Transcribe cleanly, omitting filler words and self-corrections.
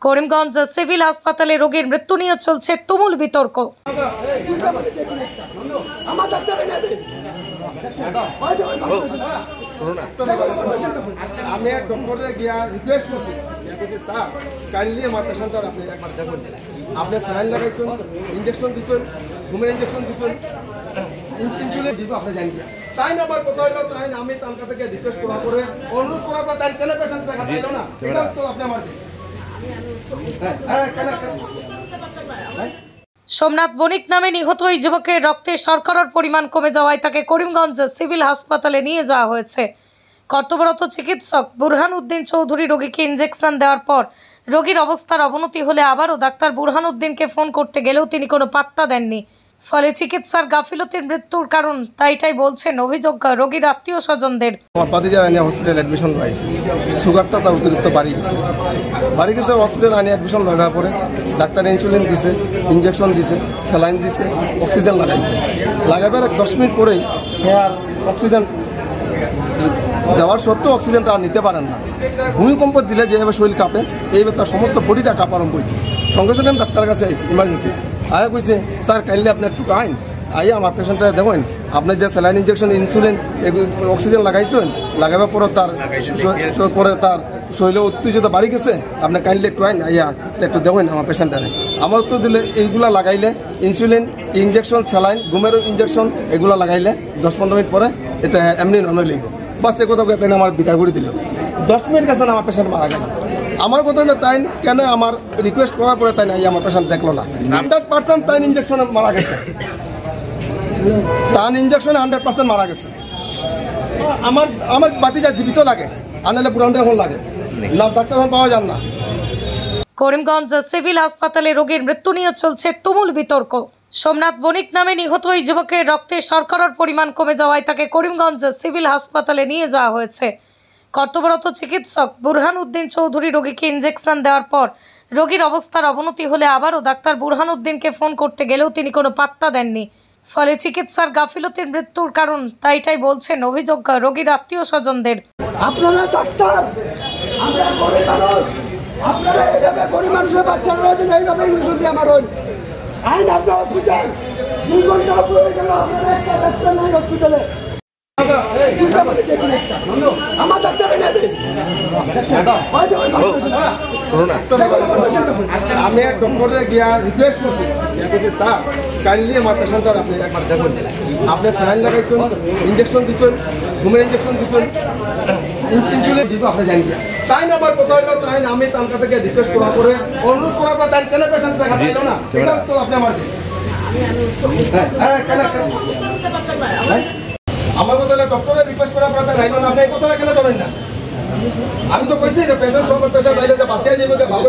Karimganj civil হাসপাতালে রোগীর মৃত্যু নিয়ে চলছে তুমুল বিতর্ক। আমি ডক্টরে গিয়া রিকোয়েস্ট করছি স্যার কাইন্ডলি আমার পেশেন্টটা আপনি একবার দেখুন, আপনি স্যালাইন লাগাইছেন, ইঞ্জেকশন দিচ্ছেন, ঘুমের ইঞ্জেকশন দিচ্ছেন, ইনসুলিন দিব আপনি জানি না। তাই না আমার কথা হইলো, তাই না আমি তার কাছে রিকোয়েস্ট করার পরে অনুরোধ করার পর তাই কেন পেশেন্ট দেখা চাইল না, এটা তো আপনি আমার সোমনাথ বণিক নামে নিহত ওই যুবকের রক্তে শর্করার পরিমাণ কমে যাওয়ায় তাকে করিমগঞ্জ সিভিল হাসপাতালে নিয়ে যাওয়া হয়েছে। কর্তব্যরত চিকিৎসক বুরহান উদ্দিন চৌধুরী রোগীকে ইনজেকশন দেওয়ার পর রোগীর অবস্থার অবনতি হলে আবারও ডাক্তার বুরহান উদ্দিনকে ফোন করতে গেলেও তিনি কোনো পাত্তা দেননি। ফলে চিকিৎসার গাফিলতির মৃত্যুর কারণ তাইটাই বলছেন অভিযোগ রোগীর আত্মীয় স্বজনদের। হসপিটাল অ্যাডমিশন পাইছি, সুগারটা তার অতিরিক্ত বাড়ি গেছে হসপিটাল আনি অ্যাডমিশন লাগার পরে ডাক্তার ইনসুলিন দিছে, ইঞ্জেকশন দিছে, স্যালাইন দিছে, অক্সিজেন লাগাইছে। লাগাবার 10 মিনিট পরেই আর অক্সিজেন দেওয়ার সত্ত্বেও অক্সিজেনটা আর নিতে পারেন না। ভূমিকম্প দিলে যেভাবে শরীর কাঁপে, এইভাবে তার সমস্ত বডিটা কাঁপা আরম্ভ হয়েছে। সঙ্গে সঙ্গে আমি ডাক্তারের কাছে আইছি ইমার্জেন্সি। আয়া কইছে স্যার কাইন্ডলি আপনি একটু আইন আইয়া আমার পেশেন্টটা দেখেন, আপনার যে স্যালাইন ইঞ্জেকশন ইনসুলিন অক্সিজেন লাগাইছেন, লাগাবার পরে তার শরীরে উত্তেজিত বাড়ি গেছে, আপনি কাইন্ডলি একটু আইন আইয়া একটু দেখেন আমার পেশেন্টারে। আমার তো দিলে এইগুলা লাগাইলে ইনসুলিন ইঞ্জেকশন স্যালাইন ঘুমের ইঞ্জেকশন এগুলো লাগাইলে 10-15 মিনিট পরে এটা এমনি নর্মাল লিখব। বাস এ কথা তাই আমার বিদায় করে দিল। 10 মিনিট গেছে আমার পেশেন্ট মারা গেল। আমার কথা হলো তাই কেন আমার রিকোয়েস্ট করার পরে তাই না আমার পেশেন্ট দেখলো না। 100% তাই ইঞ্জেকশন মারা গেছে, তার ইঞ্জেকশনে 100% মারা গেছে। আমার বাতিজা জীবিত লাগে, আনলে পুরানটা এখন লাগে না, ডাক্তার এখন পাওয়া যান না। করিমগঞ্জ সিভিল হাসপাতালে রোগীর মৃত্যু নিয়ে চলছে তুমুল বিতর্ক। সোমনাথ বণিক নামে নিহত ওই যুবকের রক্তে শর্করার পরিমাণ কমে যাওয়ায় তাকে করিমগঞ্জ সিভিল হাসপাতালে নিয়ে যাওয়া হয়েছে। কর্তব্যরত চিকিৎসক বুরহান উদ্দিন চৌধুরী রোগীকে ইনজেকশন দেওয়ার পর রোগীর অবস্থার অবনতি হলে আবারও ডাক্তার বুরহান উদ্দিনকে ফোন করতে গেলেও তিনি কোনো পাত্তা দেননি। ফলে চিকিৎসার গাফিলতির মৃত্যুর কারণ তাইটাই বলছেন অভিযোগ রোগীর আত্মীয় স্বজনদের। আপনারা ডাক্তার, আমরা গরিব মানুষ, আপনারা এইভাবে গরিব মানুষের বাচ্চারা রয়েছেন, এইভাবে ইঞ্জেকশন দিয়ে আমার আইন আপনার হসপিটাল 2 ঘন্টা পরে গেল, আপনারা একটা ডাক্তার নাই হসপিটালে। আমার ডাক্তার এনে দিন। আমি ডক্টরে গিয়া রিকোয়েস্ট করছি স্যার কাইন্ডলি আমার পেশেন্টটা আপনি একবার দেখুন, আপনি স্যালাইন লাগাইছেন, ইঞ্জেকশন দিচ্ছেন, ঘুমের ইঞ্জেকশন দিচ্ছেন, ইনসুলিন দিব আপনি জানি না। তাই না আমার কথা হইলো, তাই না আমি তার কাছে রিকোয়েস্ট করার পরে অনুরোধ করার পর তাই কেন পেশেন্ট দেখা চাইল না, এটা তো আপনি আমার আমার কথা হলে ডক্টরের রিকোয়েস্ট করার পর তাই লাইন আপনি এই কথাটা কেন করেন না? আমি তো কইছি যে পেশেন্ট সব পেশেন্ট লাইলে বাঁচিয়ে যাবে ভালো।